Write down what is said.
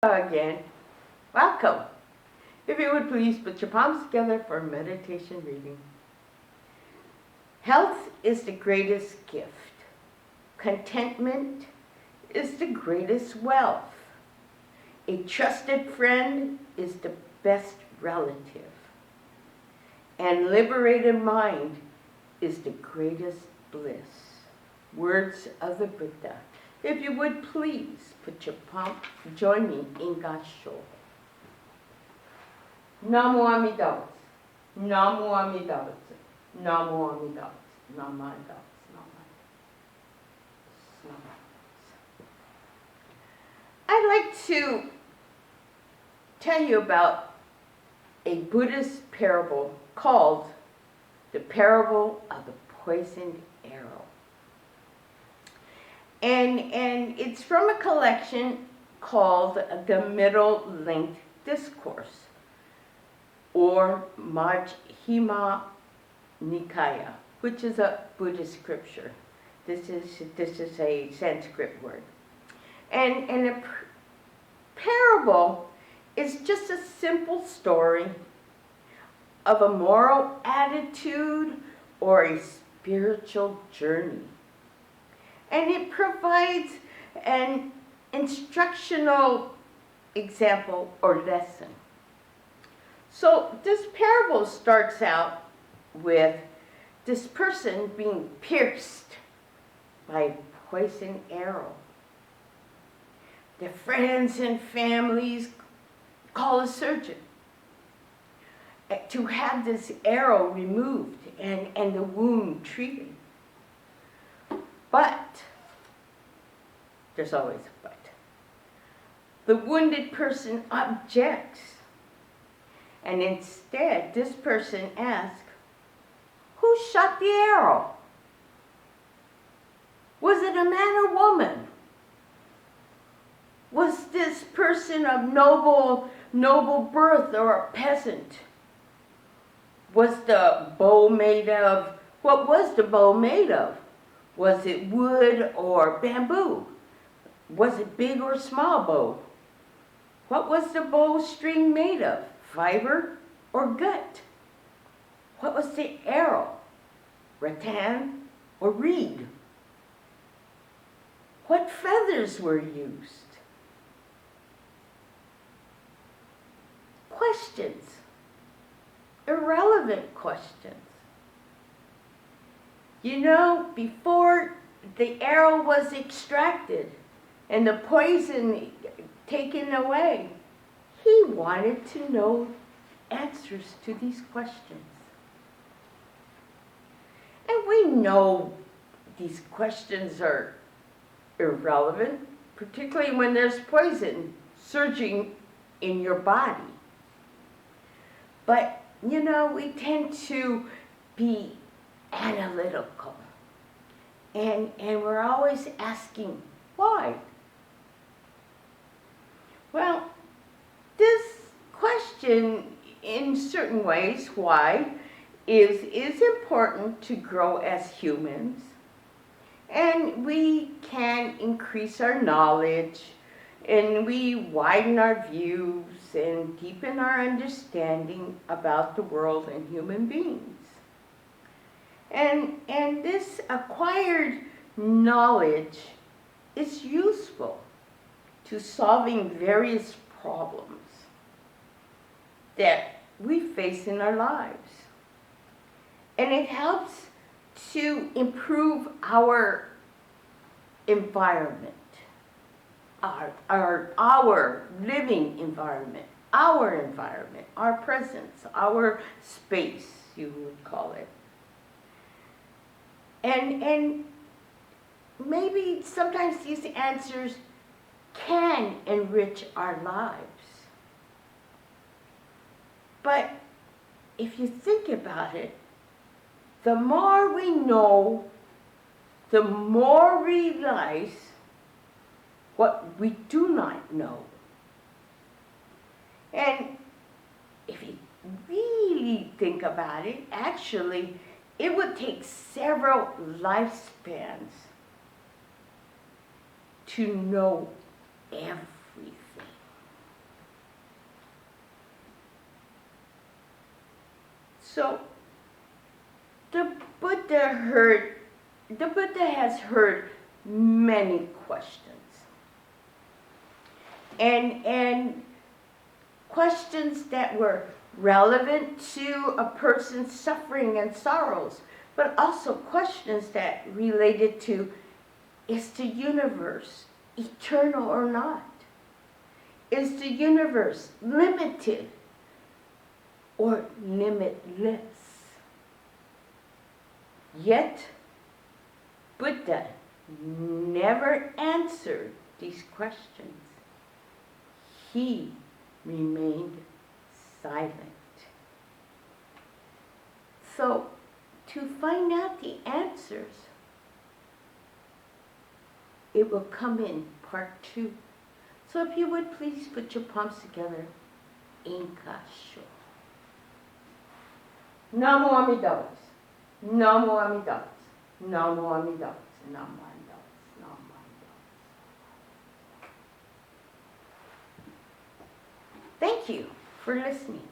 Again, welcome. If you would please put your palms together for meditation reading. Health is the greatest gift. Contentment is the greatest wealth. A trusted friend is the best relative. And liberated mind is the greatest bliss. Words of the Buddha. If you would please put your palm, join me in Gassho. Namo Amida Butsu. Namo Amida Butsu. Namo Amida Butsu. Namo Amida Butsu. I'd like to tell you about a Buddhist parable called the Parable of the Poisoned Arrow. And it's from a collection called the Middle Length Discourse, or Majjhima Nikaya, which is a Buddhist scripture. This is a Sanskrit word. And a parable is just a simple story of a moral attitude or a spiritual journey. And it provides an instructional example or lesson. So this parable starts out with this person being pierced by a poison arrow. Their friends and families call a surgeon to have this arrow removed and the wound treated. But, there's always a but, the wounded person objects. And instead, this person asks, who shot the arrow? Was it a man or woman? Was this person of noble birth or a peasant? Was the bow made of, what was the bow made of? Was it wood or bamboo? Was it big or small bow? What was the bowstring made of? Fiber or gut? What was the arrow? Rattan or reed? What feathers were used? Questions. Irrelevant questions. You know, before the arrow was extracted and the poison taken away, he wanted to know answers to these questions. And we know these questions are irrelevant, particularly when there's poison surging in your body. But, you know, we tend to be analytical. And we're always asking, why? Well, this question, in certain ways, why, is important to grow as humans. And we can increase our knowledge, and we widen our views and deepen our understanding about the world and human beings. And this acquired knowledge is useful to solving various problems that we face in our lives. And it helps to improve our environment, our living environment, our presence, our space, you would call it. And maybe sometimes these answers can enrich our lives. But if you think about it, the more we know, the more we realize what we do not know. And if you really think about it, actually, it would take several lifespans to know everything. So the Buddha has heard many questions. And questions that were relevant to a person's suffering and sorrows, but also questions that related to, is the universe eternal or not? Is the universe limited or limitless? Yet, Buddha never answered these questions. He remained silent. So, to find out the answers, it will come in part 2. So if you would please put your palms together. Inka Sho. Namo Amida Butsu. Namo Amida Butsu. Namo Amida Butsu. Namo Amida Butsu. Namo Amida Butsu. Thank you for listening.